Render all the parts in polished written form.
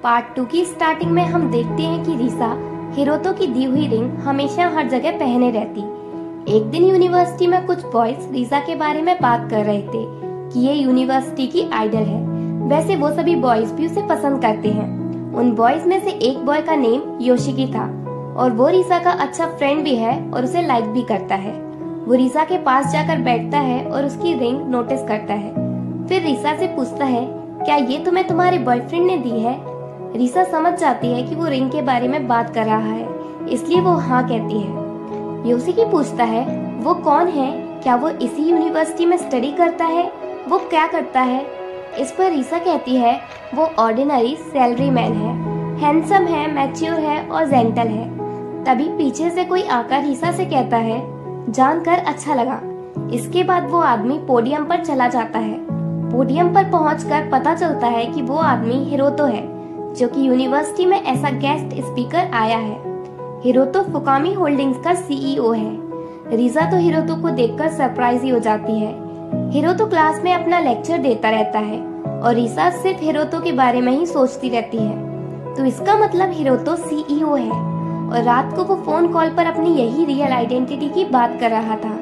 Part 2 की starting में हम देखते हैं कि रिसा हिरोतो की दी हुई रिंग हमेशा हर जगह पहने रहती। एक दिन यूनिवर्सिटी में कुछ बॉयज रिसा के बारे में बात कर रहे थे कि ये यूनिवर्सिटी की आइडल है। वैसे वो सभी बॉयज भी उसे पसंद करते हैं। उन बॉयज में से एक बॉय का नेम योशिकी था और वो रिसा का अच्छा फ्रेंड भी है और उसे लाइक भी करता है। वो रिसा के पास जाकर बैठता है और उसकी रिंग नोटिस करता है। फिर रिसा से पूछता है, क्या ये तुम्हें तुम्हारे बॉयफ्रेंड ने दी है? रिसा समझ जाती है कि वो रिंग के बारे में बात कर रहा है, इसलिए वो हाँ कहती है। योशिकी पूछता है, वो कौन है? क्या वो इसी यूनिवर्सिटी में स्टडी करता है? वो क्या करता है? इस पर रिसा कहती है, वो ऑर्डिनरी सैलरी मैन है, हैंडसम है, मैच्योर है और जेंटल है। तभी पीछे से कोई आकर रिसा से कहता है, जानकर अच्छा लगा। इसके बाद वो आदमी पोडियम पर चला जाता है। पोडियम पर पहुंचकर पता चलता है कि वो आदमी हिरोतो है, जो कि यूनिवर्सिटी में ऐसा गेस्ट स्पीकर आया है। हिरोतो फुकामी होल्डिंग्स का सीईओ है। रिसा तो हिरोतो को देखकर सरप्राइज ही हो जाती है। हिरोतो क्लास में अपना लेक्चर देता रहता है और रिसा सिर्फ हिरोतो के बारे में ही सोचती रहती है। तो इसका मतलब हिरोतो सीईओ है और रात को वो फोन कॉल पर अपनी यही रियल आइडेंटिटी की बात कर रहा था।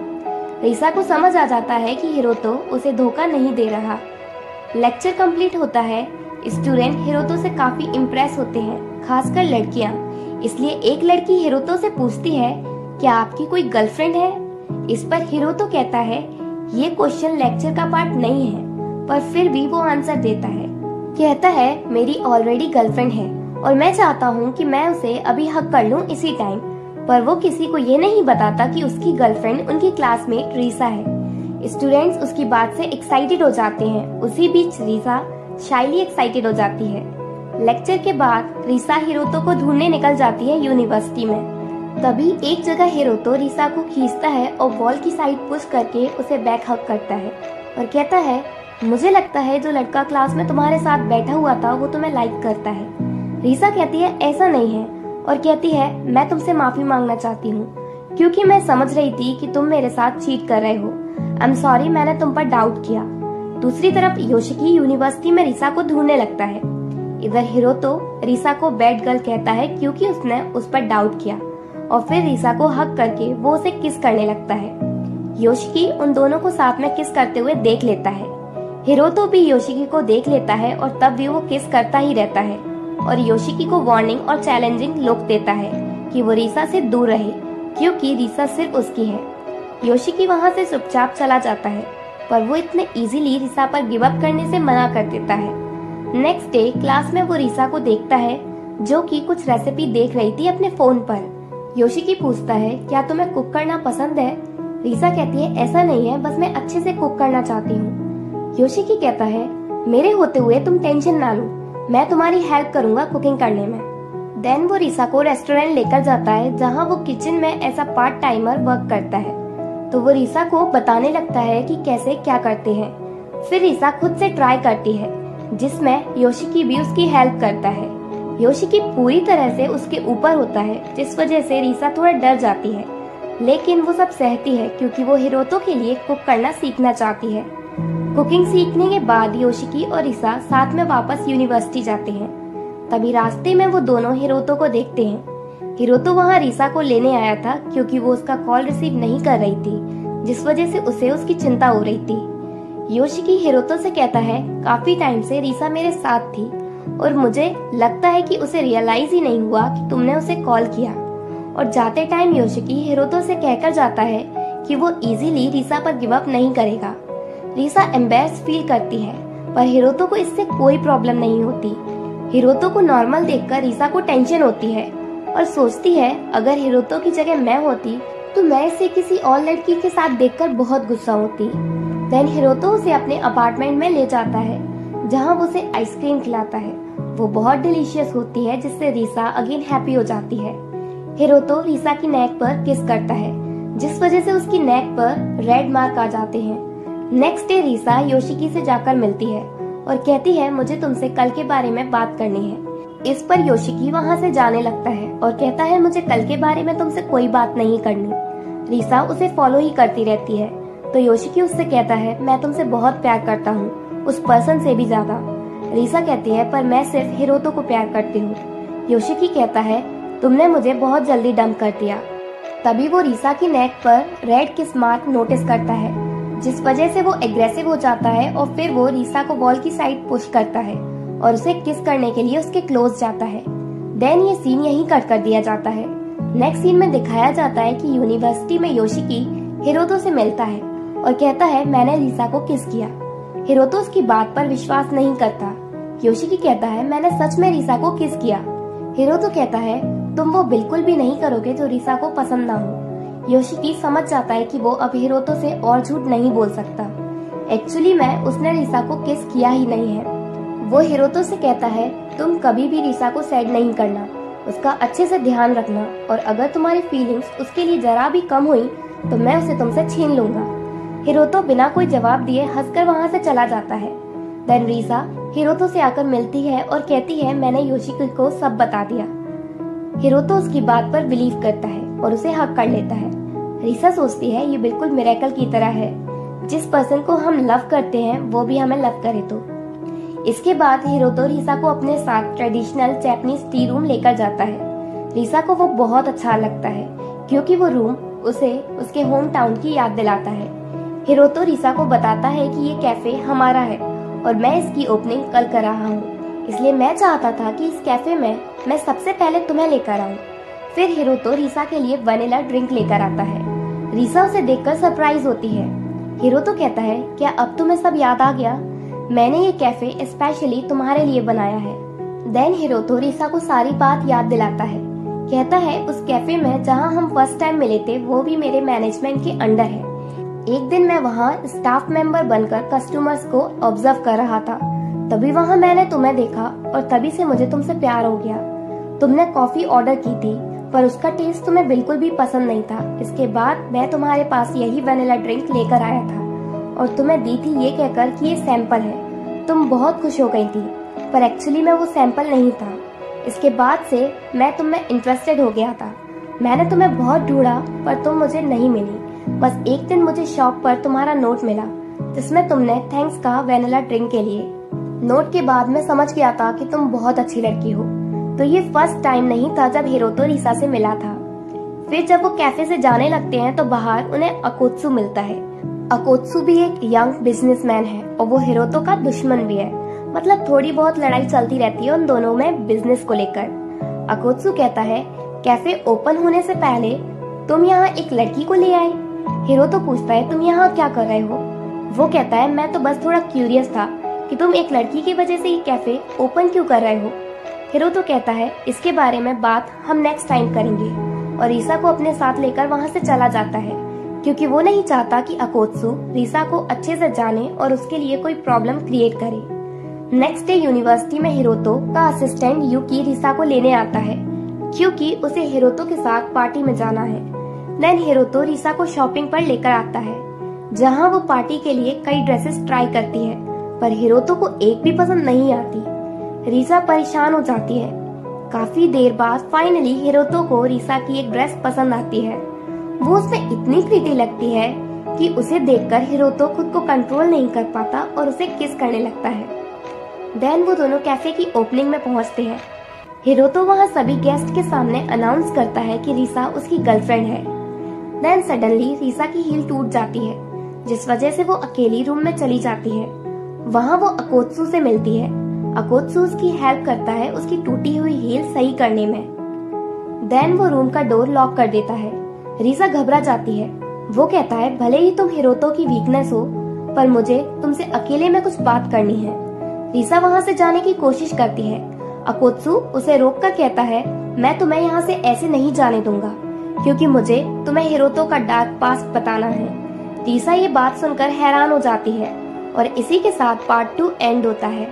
रिसा को समझ आ जाता है कि हिरोतो उसे धोखा नहीं दे रहा। लेक्चर कंप्लीट होता है। स्टूडेंट हिरोतो से काफी इम्प्रेस होते हैं, खासकर लड़कियां। इसलिए एक लड़की हिरोतो से पूछती है, क्या आपकी कोई गर्लफ्रेंड है? इस पर हिरोतो कहता है, ये क्वेश्चन लेक्चर का पार्ट नहीं है, पर फिर भी वो आंसर देता है। कहता है, मेरी ऑलरेडी गर्लफ्रेंड है और मैं चाहता हूँ कि मैं उसे अभी हक कर लूँ इसी टाइम। पर वो किसी को ये नहीं बताता कि उसकी गर्लफ्रेंड उनकी क्लासमेट रिसा है। स्टूडेंट्स उसकी बात से एक्साइटेड हो जाते हैं। उसी बीच रिसा शाइली एक्साइटेड हो जाती है। लेक्चर के बाद रिसा हिरोतो को ढूंढने निकल जाती है यूनिवर्सिटी में। तभी एक जगह हिरोतो रिसा को खींचता है और वॉल की साइड पुश करके उसे बैक हग करता है और कहता है, मुझे लगता है जो लड़का क्लास में तुम्हारे साथ बैठा हुआ था वो तुम्हें लाइक करता है। रिसा कहती है, ऐसा नहीं है, और कहती है, मैं तुमसे माफी मांगना चाहती हूँ क्योंकि मैं समझ रही थी कि तुम मेरे साथ चीट कर रहे हो। आई एम सॉरी, मैंने तुम पर डाउट किया। दूसरी तरफ योशिकी यूनिवर्सिटी में रिसा को ढूंढने लगता है। इधर हिरोतो रिसा को बैड गर्ल कहता है क्योंकि उसने उस पर डाउट किया और फिर रिसा को हक करके वो उसे किस करने लगता है। योशिकी उन दोनों को साथ में किस करते हुए देख लेता है। हिरोतो भी योशिकी को देख लेता है और तब भी वो किस करता ही रहता है और योशिकी को वार्निंग और चैलेंजिंग लुक देता है कि वो रिसा से दूर रहे क्योंकि रिसा सिर्फ उसकी है। योशिकी वहाँ से चुपचाप चला जाता है, पर वो इतने इजीली रिसा पर गिव अप करने से मना कर देता है। नेक्स्ट डे क्लास में वो रिसा को देखता है जो कि कुछ रेसिपी देख रही थी अपने फोन पर। योशिकी पूछता है, क्या तुम्हें कुक करना पसंद है? रिसा कहती है, ऐसा नहीं है, बस मैं अच्छे से कुक करना चाहती हूँ। योशिकी कहता है, मेरे होते हुए तुम टेंशन ना लो, मैं तुम्हारी हेल्प करूंगा कुकिंग करने में। देन वो रिसा को रेस्टोरेंट लेकर जाता है जहाँ वो किचन में ऐसा पार्ट टाइमर वर्क करता है। तो वो रिसा को बताने लगता है कि कैसे क्या करते हैं। फिर रिसा खुद से ट्राई करती है जिसमें योशिकी भी उसकी हेल्प करता है। योशिकी पूरी तरह से उसके ऊपर होता है जिस वजह से रिसा थोड़ा डर जाती है, लेकिन वो सब सहती है क्योंकि वो हिरोतो के लिए कुक करना सीखना चाहती है। कुकिंग सीखने के बाद योशिकी और रिसा साथ में वापस यूनिवर्सिटी जाते हैं। तभी रास्ते में वो दोनों हिरोतो को देखते हैं। हिरोतो वहाँ रिसा को लेने आया था क्योंकि वो उसका कॉल रिसीव नहीं कर रही थी, जिस वजह से उसे उसकी चिंता हो रही थी। योशिकी हिरोतो से कहता है, काफी टाइम से रिसा मेरे साथ थी और मुझे लगता है कि उसे रियलाइज ही नहीं हुआ कि तुमने उसे कॉल किया। और जाते टाइम योशिकी हिरोतो से कहकर जाता है कि वो इजीली रिसा पर गिव अप नहीं करेगा। रिसा एम्बैरेस फील करती है, पर हिरोतो को इससे कोई प्रॉब्लम नहीं होती। हिरोतो को नॉर्मल देखकर रिसा को टेंशन होती है और सोचती है, अगर हिरोतो की जगह मैं होती तो मैं इसे किसी और लड़की के साथ देखकर बहुत गुस्सा होती। देन हिरोतो उसे अपने अपार्टमेंट में ले जाता है जहाँ वो उसे आइसक्रीम खिलाता है। वो बहुत डिलीशियस होती है जिससे रिसा अगेन हैप्पी हो जाती है। हिरोतो रिसा की नेक पर किस करता है जिस वजह से उसकी नेक पर रेड मार्क आ जाते हैं। नेक्स्ट डे रिसा योशिकी से जाकर मिलती है और कहती है, मुझे तुमसे कल के बारे में बात करनी है। इस पर योशिकी वहाँ से जाने लगता है और कहता है, मुझे कल के बारे में तुमसे कोई बात नहीं करनी। रिसा उसे फॉलो ही करती रहती है तो योशिकी उससे कहता है, मैं तुमसे बहुत प्यार करता हूँ, उस पर्सन से भी ज्यादा। रीसा कहती है पर मैं सिर्फ हिरोतो को प्यार करती हूँ। योशिकी कहता है तुमने मुझे बहुत जल्दी डंप कर दिया। तभी वो रीसा की नेक पर रेड किस मार्क नोटिस करता है, जिस वजह से वो एग्रेसिव हो जाता है और फिर वो रीसा को वॉल की साइड पुश करता है और उसे किस करने के लिए उसके क्लोज जाता है। देन ये सीन यहीं कट कर दिया जाता है। नेक्स्ट सीन में दिखाया जाता है कि यूनिवर्सिटी में योशिकी हिरोतो से मिलता है और कहता है मैंने रीसा को किस किया। हिरोतो उसकी बात पर विश्वास नहीं करता। योशिकी कहता है मैंने सच में रीसा को किस किया। हिरोतो कहता है तुम वो बिल्कुल भी नहीं करोगे जो रीसा को पसंद ना हो। योशिकी समझ जाता है कि वो अब हिरोतो से और झूठ नहीं बोल सकता। एक्चुअली में उसने रीसा को किस किया ही नहीं है। वो हिरोतो से कहता है तुम कभी भी रीसा को सैड नहीं करना, उसका अच्छे से ध्यान रखना और अगर तुम्हारी फीलिंग्स उसके लिए जरा भी कम हुई तो मैं उसे तुमसे छीन लूंगा। हिरोतो बिना कोई जवाब दिए हंसकर वहाँ से चला जाता है। देन रीसा हिरोतो से आकर मिलती है और कहती है मैंने योशिकी को सब बता दिया। हिरोतो उसकी बात पर बिलीव करता है और उसे हक कर लेता है। रीसा सोचती है ये बिल्कुल मिरेकल की तरह है, जिस पर्सन को हम लव करते हैं वो भी हमें लव करे तो। इसके बाद हिरोतो रीसा को अपने साथ ट्रेडिशनल जैपनीज टी रूम लेकर जाता है। रीसा को वो बहुत अच्छा लगता है क्योंकि वो रूम उसे उसके होम टाउन की याद दिलाता है। हिरोतो रीसा को बताता है कि ये कैफे हमारा है और मैं इसकी ओपनिंग कल कर रहा हूँ, इसलिए मैं चाहता था कि इस कैफे में मैं सबसे पहले तुम्हें लेकर आऊँ। फिर हिरोतो रीसा के लिए वनीला ड्रिंक लेकर आता है। रीसा उसे देखकर सरप्राइज होती है। हिरोतो कहता है क्या अब तुम्हें सब याद आ गया? मैंने ये कैफे स्पेशली तुम्हारे लिए बनाया है। देन हिरोतो रीसा को सारी बात याद दिलाता है। कहता है उस कैफे में जहाँ हम फर्स्ट टाइम मिले थे वो भी मेरे मैनेजमेंट के अंडर है। एक दिन मैं वहाँ स्टाफ मेंबर बनकर कस्टमर्स को ऑब्जर्व कर रहा था, तभी वहाँ मैंने तुम्हें देखा और तभी से मुझे तुमसे प्यार हो गया। तुमने कॉफी ऑर्डर की थी पर उसका टेस्ट तुम्हें बिल्कुल भी पसंद नहीं था। इसके बाद मैं तुम्हारे पास यही वनीला ड्रिंक लेकर आया था और तुम्हें दी थी ये कहकर कि ये सैंपल है। तुम बहुत खुश हो गई थी पर एक्चुअली में वो सैंपल नहीं था। इसके बाद से मैं तुम में इंटरेस्टेड हो गया था। मैंने तुम्हें बहुत ढूंढा पर तुम मुझे नहीं मिली। बस एक दिन मुझे शॉप पर तुम्हारा नोट मिला जिसमें तुमने थैंक्स कहा वनीला ड्रिंक के लिए। नोट के बाद मैं समझ गया था कि तुम बहुत अच्छी लड़की हो। तो ये फर्स्ट टाइम नहीं था जब हिरोतो रीसा से मिला था। फिर जब वो कैफे से जाने लगते हैं तो बाहर उन्हें अकोत्सु मिलता है। अकोत्सु भी एक यंग बिजनेसमैन है और वो हिरोतो का दुश्मन भी है। मतलब थोड़ी बहुत लड़ाई चलती रहती है उन दोनों में बिजनेस को लेकर। अकोत्सु कहता है कैफे ओपन होने से पहले तुम यहाँ एक लड़की को ले आए। हिरोतो पूछता है तुम यहाँ क्या कर रहे हो? वो कहता है मैं तो बस थोड़ा क्यूरियस था कि तुम एक लड़की की वजह से ये कैफे ओपन क्यों कर रहे हो। हिरोतो कहता है इसके बारे में बात हम नेक्स्ट टाइम करेंगे और रीसा को अपने साथ लेकर वहाँ से चला जाता है क्योंकि वो नहीं चाहता कि अकोत्सु रीसा को अच्छे से जाने और उसके लिए कोई प्रॉब्लम क्रिएट करे। नेक्स्ट डे यूनिवर्सिटी में हिरोतो का असिस्टेंट यूकी रीसा को लेने आता है क्योंकि उसे हिरोतो के साथ पार्टी में जाना है। देन हिरोतो रीसा को शॉपिंग पर लेकर आता है जहाँ वो पार्टी के लिए कई ड्रेसेस ट्राई करती है पर हिरोतो को एक भी पसंद नहीं आती। रीसा परेशान हो जाती है। काफी देर बाद फाइनली हिरोतो को रीसा की एक ड्रेस पसंद आती है। वो उसमें इतनी प्रीटी लगती है कि उसे देखकर हिरोतो खुद को कंट्रोल नहीं कर पाता और उसे किस करने लगता है। देन वो दोनों कैफे की ओपनिंग में पहुंचते हैं। हिरोतो वहाँ सभी गेस्ट के सामने अनाउंस करता है कि रीसा उसकी गर्लफ्रेंड है। देन सडनली रीसा की हील टूट जाती है जिस वजह से वो अकेली रूम में चली जाती है। वहाँ वो अकोत्सु से मिलती है। अकोत्सु उसकी हेल्प करता है उसकी टूटी हुई हील सही करने में। देन वो रूम का डोर लॉक कर देता है। रीसा घबरा जाती है। वो कहता है भले ही तुम हिरोतो की वीकनेस हो पर मुझे तुमसे अकेले में कुछ बात करनी है। रीसा वहाँ से जाने की कोशिश करती है। अकोत्सु उसे रोककर कहता है मैं तुम्हें यहाँ से ऐसे नहीं जाने दूंगा क्योंकि मुझे तुम्हें हिरोतो का डार्क पास्ट बताना है। रीसा ये बात सुनकर हैरान हो जाती है और इसी के साथ पार्ट 2 एंड होता है।